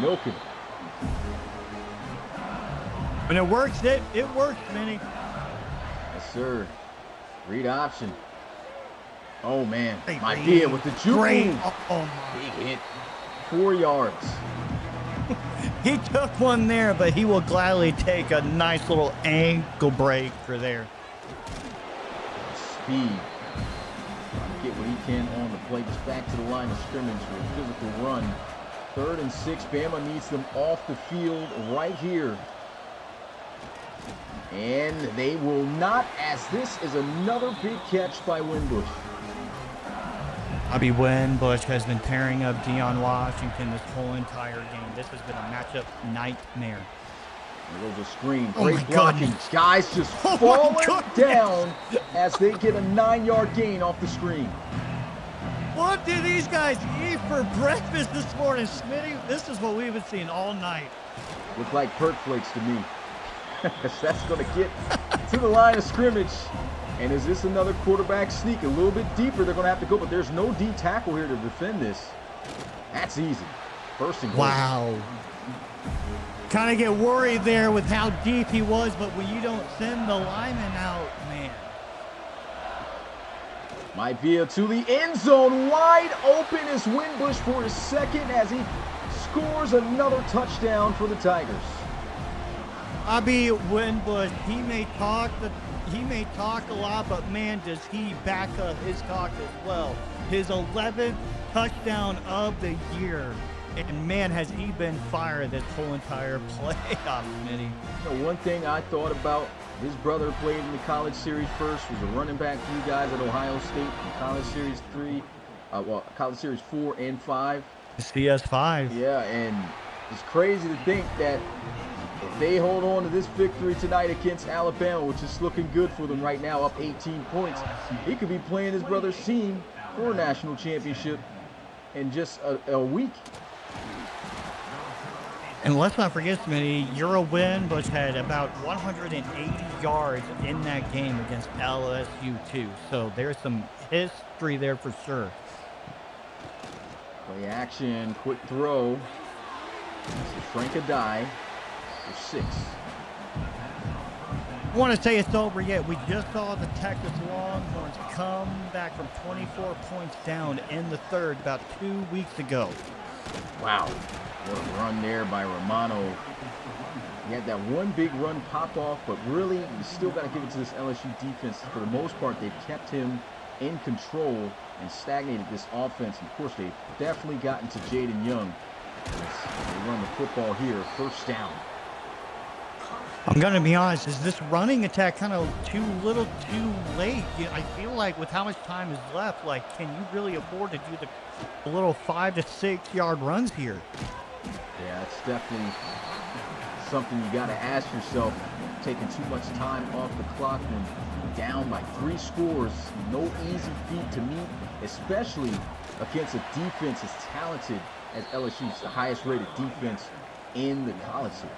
Milking. When it works, it works, Smitty. Yes, sir. Read option. Oh, man. Great My read. deal with the juke. Great. Oh, my. Big hit. 4 yards. He took one there, but he will gladly take a nice little ankle breaker there. Speed. Trying to get what he can on the play. Just back to the line of scrimmage for a physical run. 3rd and 6. Bama needs them off the field right here. And they will not, as this is another big catch by Winbush. Bobby Winbush has been tearing up Deion Washington this whole entire game. This has been a matchup nightmare. There goes a screen. Oh Great my blocking. goodness. Guys just Oh my falling goodness. down as they get a 9-yard gain off the screen. What did these guys eat for breakfast this morning, Smitty? This is what we've been seeing all night. Look like perk flakes to me. That's going to get to the line of scrimmage. And is this another quarterback sneak? A little bit deeper they're going to have to go, but there's no D tackle here to defend this. That's easy. First and goal. Wow. Kind of get worried there with how deep he was, but when you don't send the lineman out, man. Might be to the end zone. Wide open is Winbush for his second as he scores another touchdown for the Tigers. Bobby Winbush, he may talk a lot, but man, does he back up his talk as well. His 11th touchdown of the year. And man, has he been fired this whole entire playoff, Smitty. You know, one thing I thought about, his brother played in the College Series first, was a running back for you guys at Ohio State in College Series College Series 4 and 5. CS5. Yeah, and it's crazy to think that if they hold on to this victory tonight against Alabama, which is looking good for them right now, up 18 points, he could be playing his brother's team for a national championship in just a week. And let's not forget, Smitty, you're a win, but had about 180 yards in that game against LSU too. So there's some history there for sure. Play action, quick throw. This is Frank Adai for 6. I want to say it's over yet. We just saw the Texas Longhorns come back from 24 points down in the third about 2 weeks ago. Wow, what a run there by Romano. He had that one big run pop off, but really, you still got to give it to this LSU defense. For the most part, they've kept him in control and stagnated this offense. And of course, they've definitely gotten to Jaden Young. They run the football here, first down. I'm going to be honest, is this running attack kind of too little too late? I feel like with how much time is left, like, can you really afford to do the little 5 to 6 yard runs here? Yeah, it's definitely something you got to ask yourself. Taking too much time off the clock when down by 3 scores. No easy feat to meet, especially against a defense as talented as LSU. It's the highest rated defense in the college series.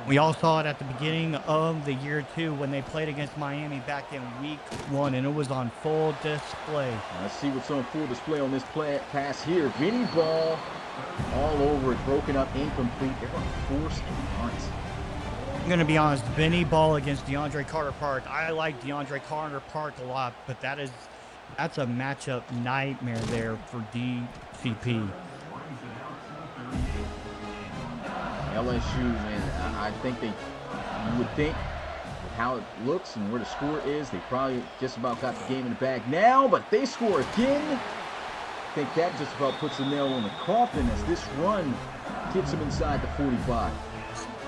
We all saw it at the beginning of the year, too, when they played against Miami back in week 1, and it was on full display. Let's see what's on full display on this pass here. Vinny ball all over it, broken up, incomplete. They're going to force and punt. I'm going to be honest, Vinny ball against DeAndre Carter-Park. I like DeAndre Carter-Park a lot, but that's a matchup nightmare there for DCP. LSU, man, I think you would think with how it looks and where the score is, they probably just about got the game in the bag now, but they score again. I think that just about puts a nail on the coffin as this run gets them inside the 45.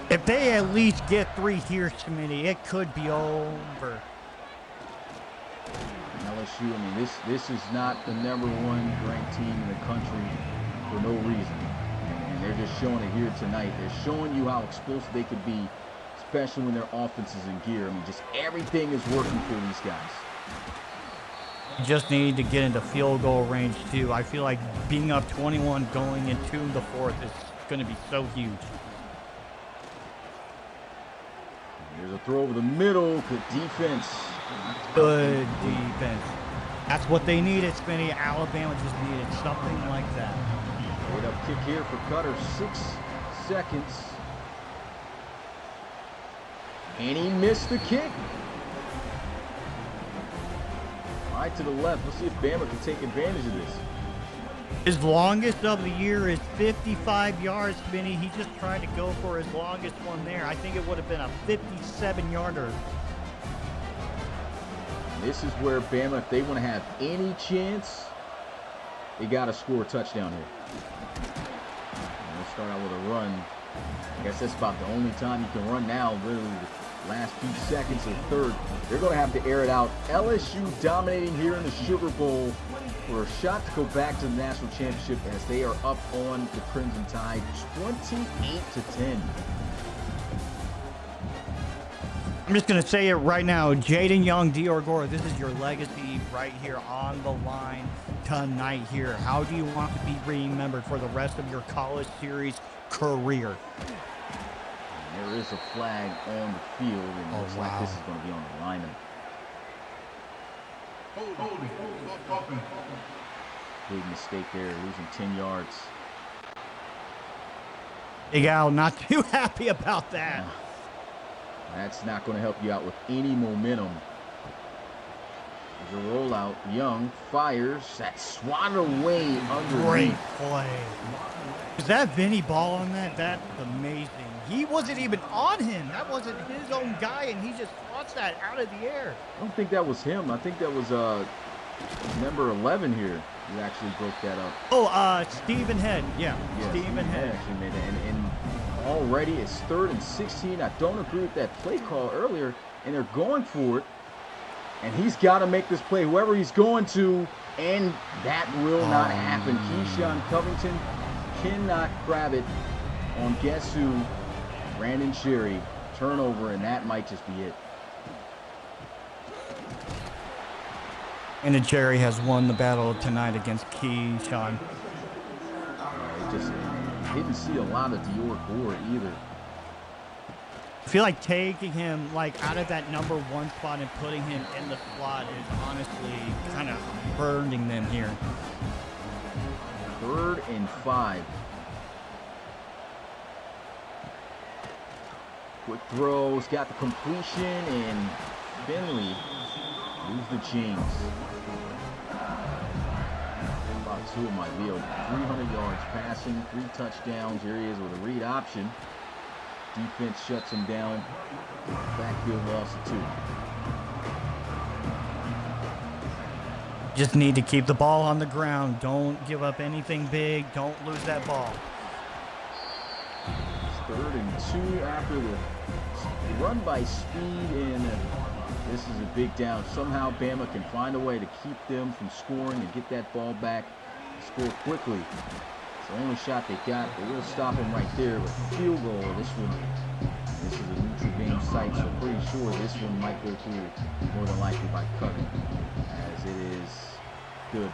If they at least get 3 here, Smitty, it could be over. LSU, I mean, this is not the #1 ranked team in the country for no reason. And they're just showing it here tonight. They're showing you how explosive they could be, especially when their offense is in gear. I mean, just everything is working for these guys. You just need to get into field goal range, too. I feel like being up 21 going into the 4th is going to be so huge. Here's a throw over the middle. Good defense. Good defense. That's what they needed, Smitty. Alabama just needed something like that. Straight up kick here for Cutter. 6 seconds. And he missed the kick. Right to the left. Let's see if Bama can take advantage of this. His longest of the year is 55 yards, Smitty. He just tried to go for his longest one there. I think it would have been a 57-yarder. This is where Bama, if they want to have any chance, they got to score a touchdown here. And we'll start out with a run. I guess that's about the only time you can run now, literally Last few seconds of third. They're going to have to air it out. LSU dominating here in the Sugar Bowl for a shot to go back to the national championship as they are up on the Crimson Tide 28-10. I'm just going to say it right now. Jaden Young, Dior Gore, this is your legacy right here on the line tonight here. How do you want to be remembered for the rest of your college series career? There is a flag on the field, and it looks like this is going to be on the lineman. Big mistake there, losing 10 yards. Big Al, not too happy about that. That's not going to help you out with any momentum. There's a rollout. Young fires. That's swatted away underneath. Great play. Is that Vinny Ball on that? That's amazing. He wasn't even on him. That wasn't his own guy, and he just swats that out of the air. I don't think that was him. I think that was number 11 here who actually broke that up. Oh, Stephen Head. Yeah, Stephen Head actually made it. And already it's 3rd and 16. I don't agree with that play call earlier, and they're going for it. And he's got to make this play, whoever he's going to, and that will not happen. Keyshawn Covington cannot grab it on guess who? Brandon Sherry. Turnover, and that might just be it. And Jerry has won the battle tonight against Keyshawn. Just didn't see a lot of Dior Gore either. I feel like taking him like out of that number 1 spot and putting him in the slot is honestly kind of burning them here. 3rd and 5. Quick throws, got the completion, and Finley lose the chains. About 2 of my deal. 300 yards passing, 3 touchdowns. Here he is with a read option. Defense shuts him down. Backfield loss of 2. Just need to keep the ball on the ground. Don't give up anything big. Don't lose that ball. 3rd and 2 after the run by speed, and this is a big down. Somehow Bama can find a way to keep them from scoring and get that ball back and score quickly. It's the only shot they got, but we'll stop them right there with a field goal. This is a neutral game site, so pretty sure this one might go through more than likely by cutting, as it is good.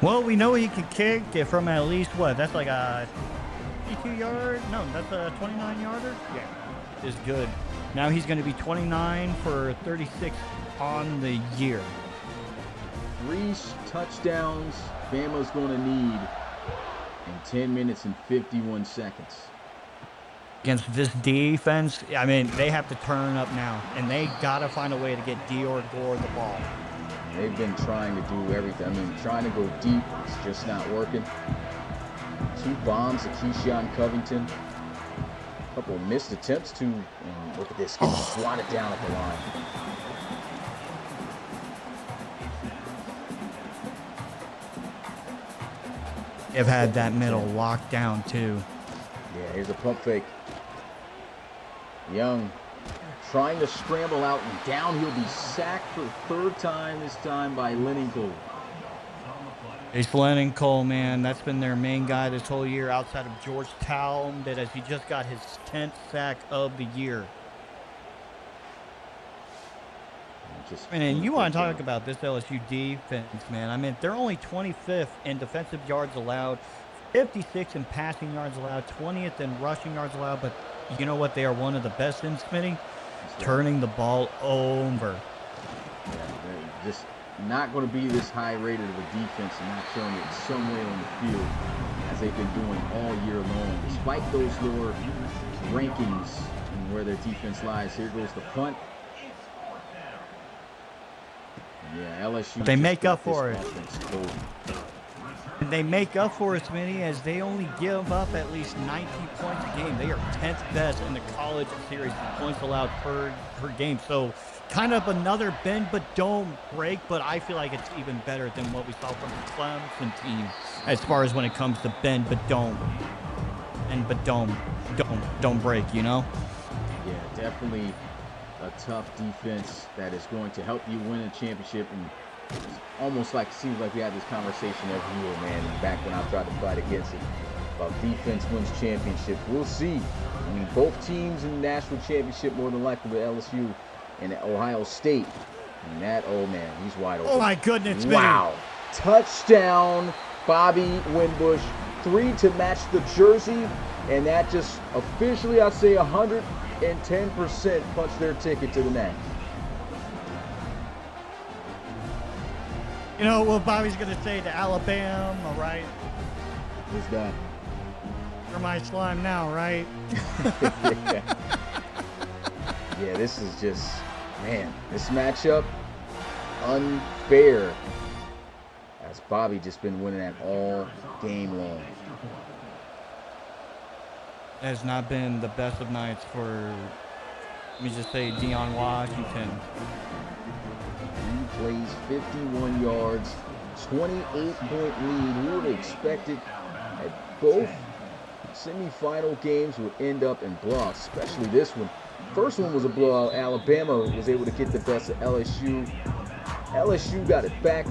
Well, we know he can kick it from at least what? That's like a 52-yard? No, that's a 29-yarder? Yeah, is good. Now he's going to be 29 for 36 on the year. 3 touchdowns Bama's going to need in 10 minutes and 51 seconds. Against this defense, I mean, they have to turn up now, and they got to find a way to get Dior Gore the ball. They've been trying to do everything. I mean, trying to go deep, it's just not working. 2 bombs to Keyshawn Covington. A couple of missed attempts too. And look at this, getting swatted down at the line. They've had that middle locked down too. Yeah, here's a pump fake. Young trying to scramble out, and down he'll be sacked for the 3rd time this time by Lennon Cole. It's Lennon Cole, man. That's been their main guy this whole year outside of Georgetown, that as he just got his 10th sack of the year. And you want to talk about this LSU defense, man. I mean, they're only 25th in defensive yards allowed, 56th in passing yards allowed, 20th in rushing yards allowed, but you know what they are one of the best in, Smitty? Turning the ball over. Yeah, they're just not going to be this high rated of a defense and not showing it some way on the field as they've been doing all year long. Despite those lower rankings and where their defense lies. Here goes the punt. Yeah, LSU. They make up for it. They make up for it, Smitty, as they only give up at least 19 points a game. They are 10th best in the college series in points allowed per game. So kind of another bend but don't break, but I feel like it's even better than what we saw from the Clemson team as far as when it comes to bend but don't. And but don't break, you know? definitely a tough defense that is going to help you win a championship. And it's almost like, seems like we had this conversation every year, man, back when I tried to fight against it, about defense wins championships. We'll see. I mean, both teams in the national championship more than likely with LSU and Ohio State. And that, oh man, he's wide open. Oh my goodness, wow. man. Touchdown, Bobby Winbush. 3 to match the jersey. And that just officially, I'd say 110% punched their ticket to the next. You know what Bobby's going to say to Alabama, right? Who's that? You're my slime now, right? Yeah, this is just, man, this matchup, unfair. As Bobby just been winning that all game long. Has not been the best of nights for, let me just say, Deion Washington. He plays 51 yards, 28-point lead. Who would have expected that both semifinal games would end up in blowouts, especially this one. First one was a blowout. Alabama was able to get the best of LSU. LSU got it back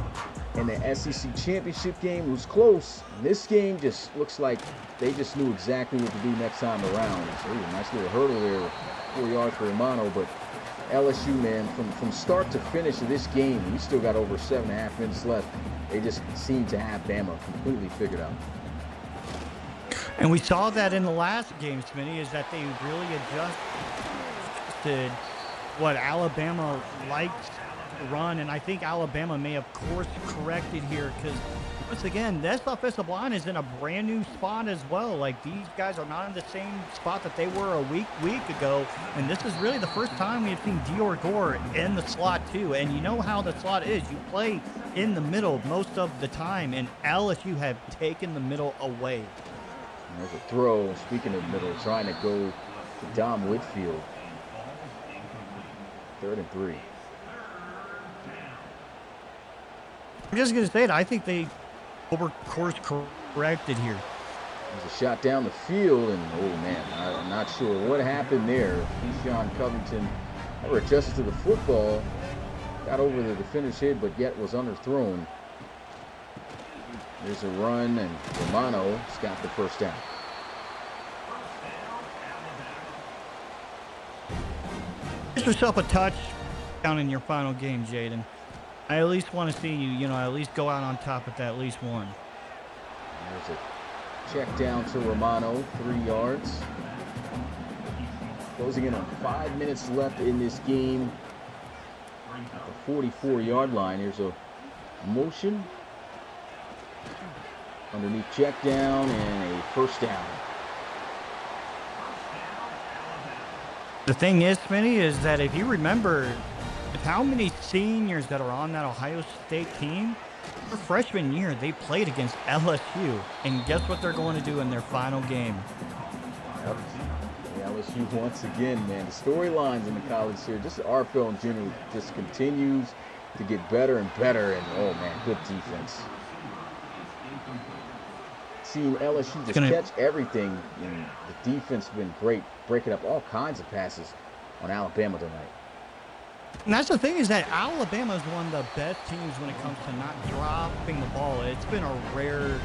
in the SEC championship game. It was close. And this game just looks like they just knew exactly what to do next time around. So, nice little hurdle there, 4 yards for Romano. But LSU, man, from start to finish of this game, we still got over 7.5 minutes left. They just seem to have Bama completely figured out. And we saw that in the last game, Smitty, is that they really adjusted what Alabama likes to run. And I think Alabama may have course corrected here because, once again, this offensive line is in a brand new spot as well. Like, these guys are not in the same spot that they were a week ago. And this is really the first time we've seen Gore in the slot too. And you know how the slot is. You play in the middle most of the time, and LSU have taken the middle away. There's a throw, speaking of middle, trying to go to Dom Whitfield. 3rd and 3. I'm just going to say it. I think they course corrected here. There's a shot down the field, and oh man, I'm not sure what happened there. Keyshawn Covington never adjusted to the football, got over the defender's head, but yet was underthrown. There's a run, and Romano's got the first down. Get yourself a touch down in your final game, Jaden. I at least want to see you, at least go out on top with at least one. There's a check down to Romano, 3 yards. Closing in on 5 minutes left in this game at the 44-yard line. Here's a motion. Underneath check down and a first down. The thing is, Smitty, is that if you remember how many seniors that are on that Ohio State team, their freshman year, they played against LSU. And guess what they're going to do in their final game? Yep. LSU once again, man. The storylines in the college series, just the RFL in general, just continues to get better and better. And, oh, man, good defense. Seeing LSU just catch everything, and the defense has been great, breaking up all kinds of passes on Alabama tonight. And that's the thing, is that Alabama is one of the best teams when it comes to not dropping the ball. It's been a rare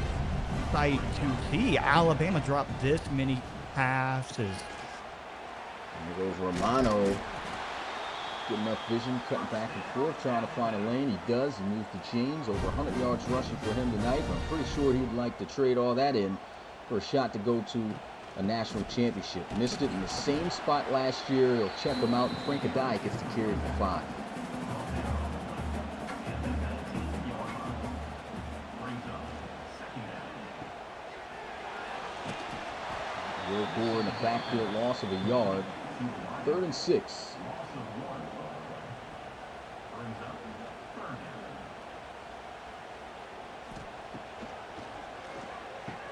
sight to see Alabama drop this many passes. And there goes Romano. Good enough vision, cutting back and forth, trying to find a lane. He does. He moves the chains. Over 100 yards rushing for him tonight. But I'm pretty sure he'd like to trade all that in for a shot to go to a national championship. Missed it in the same spot last year. He'll check him out. And Frank Adai gets to carry for 5. Will Gore in the backfield, loss of a yard. 3rd and 6.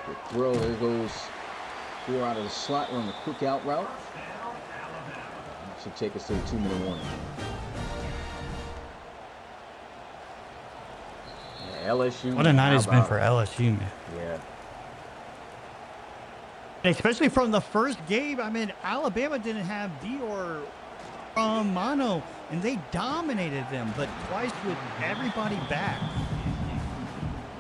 Good throw. There goes Gore out of the slot, running a quick out route. That should take us to the 2-minute warning. Yeah, LSU. What a night it's been for LSU, man. Yeah. Especially from the first game. I mean, Alabama didn't have Dior Mono, and they dominated them, but twice with everybody back.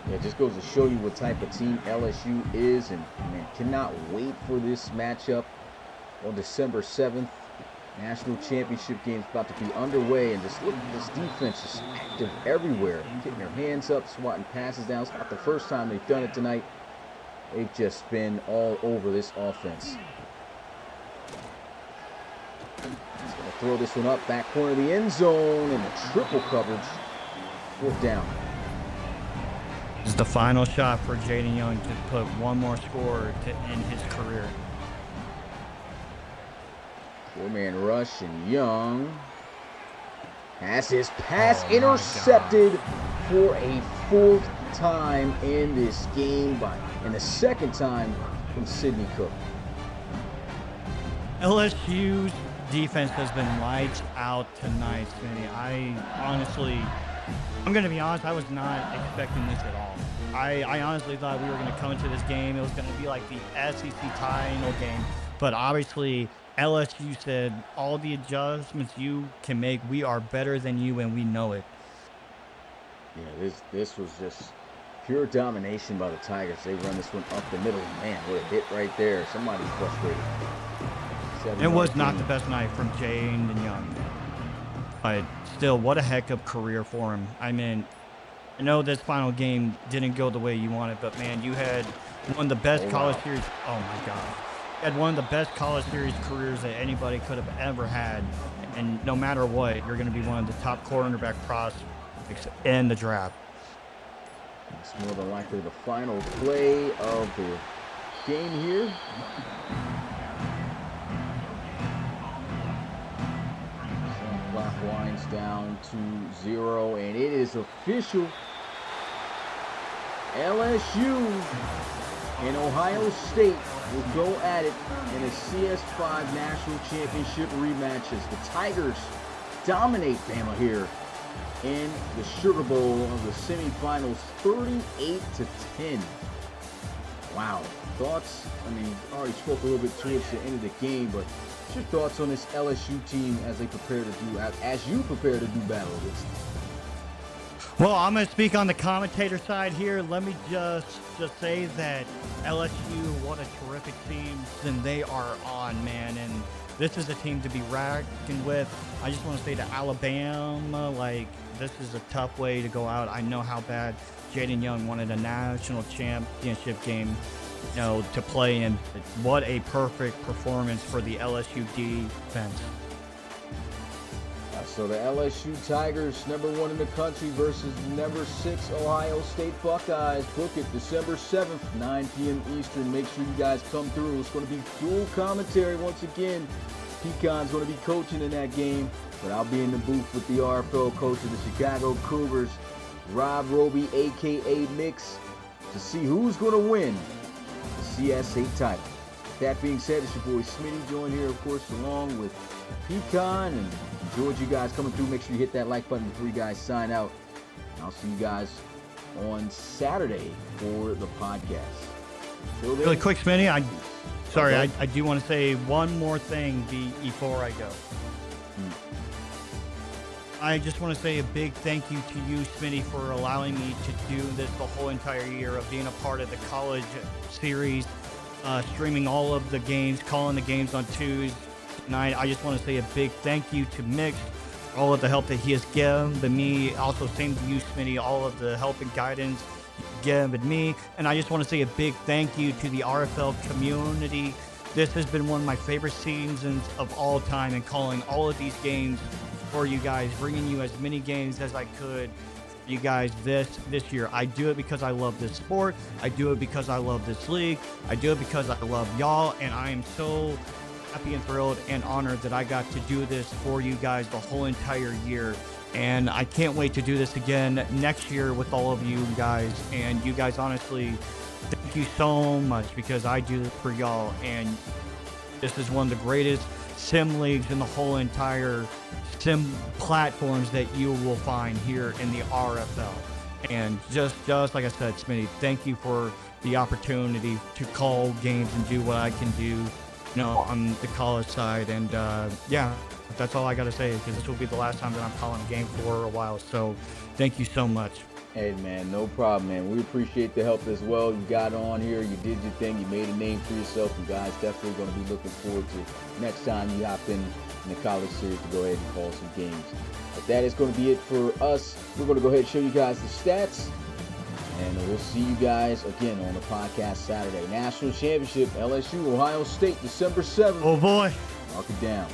Yeah, it just goes to show you what type of team LSU is, and man, cannot wait for this matchup on December 7th. National championship game's about to be underway, and just look at this defense, just active everywhere, getting their hands up, swatting passes down. It's not the first time they've done it tonight. They've just been all over this offense. He's going to throw this one up, back corner of the end zone, and a triple coverage. 4th down. This is the final shot for Jaden Young to put one more score to end his career. 4-man rush, and Young has his pass intercepted for a 4th time in this game, and the 2nd time from Sidney Cook. LSU's defense has been lights out tonight, Smitty. I'm going to be honest, I was not expecting this at all. I honestly thought we were going to come into this game. It was going to be like the SEC title game, but obviously LSU said, all the adjustments you can make, we are better than you, and we know it. Yeah, this was just pure domination by the Tigers. They run this one up the middle. Man, what a hit right there. Somebody's frustrated. It was not the best night from Jaden Young. But still, what a heck of career for him. I mean, I know this final game didn't go the way you wanted, but man, you had one of the best college series. Oh my God. Had one of the best college series careers that anybody could have ever had, and no matter what, you're going to be one of the top cornerback prospects in the draft. It's more than likely the final play of the game here. Clock winds down to 0, and it is official. LSU and Ohio State will go at it in a CS5 National Championship rematch as the Tigers dominate Bama here in the Sugar Bowl of the semifinals, 38-10. Wow. Thoughts? I mean, I already spoke a little bit towards the end of the game, but what's your thoughts on this LSU team as they prepare to do, as you prepare to do battle against them? Well, I'm going to speak on the commentator side here. Let me just say that LSU, what a terrific team, and they are on, man. And this is a team to be reckoned with. I just want to say to Alabama, like, this is a tough way to go out. I know how bad Jaden Young wanted a national championship game, you know, to play in. What a perfect performance for the LSU defense. So the LSU Tigers, #1 in the country versus #6 Ohio State Buckeyes. Book it December 7th, 9 p.m. Eastern. Make sure you guys come through. It's going to be full commentary once again. Pecan's going to be coaching in that game, but I'll be in the booth with the RFL coach of the Chicago Cougars, Rob Roby, a.k.a. Mix, to see who's going to win the CS8 title. That being said, it's your boy Smitty, joined here, of course, along with Pecan, and enjoyed you guys coming through. Make sure you hit that like button before you guys sign out. And I'll see you guys on Saturday for the podcast. Really quick, Smitty, I do want to say one more thing before I go. I just want to say a big thank you to you, Smitty, for allowing me to do this the whole entire year, of being a part of the college series, streaming all of the games, calling the games on Tuesday night. I just want to say a big thank you to Mix, all of the help that he has given me. Also, same to you, Smitty, all of the help and guidance given me. And I just want to say a big thank you to the RFL community. This has been one of my favorite seasons of all time, and calling all of these games for you guys, bringing you as many games as I could for you guys this year. I do it because I love this sport. I do it because I love this league. I do it because I love y'all, and I am so happy and thrilled and honored that I got to do this for you guys the whole entire year. And I can't wait to do this again next year with all of you guys. And you guys, honestly, thank you so much, because I do this for y'all. And this is one of the greatest sim leagues in the whole entire sim platforms that you will find here in the RFL. And just like I said, Smitty, thank you for the opportunity to call games and do what I can do, on the college side. And yeah, that's all I got to say, because this will be the last time that I'm calling a game for a while. So thank you so much. Hey, man, no problem, man. We appreciate the help as well. You got on here, you did your thing, you made a name for yourself. You guys definitely going to be looking forward to next time you hop in the college series to go ahead and call some games. But that is going to be it for us. We're going to go ahead and show you guys the stats. And we'll see you guys again on the podcast Saturday. National Championship, LSU, Ohio State, December 7th. Oh, boy. Mark it down.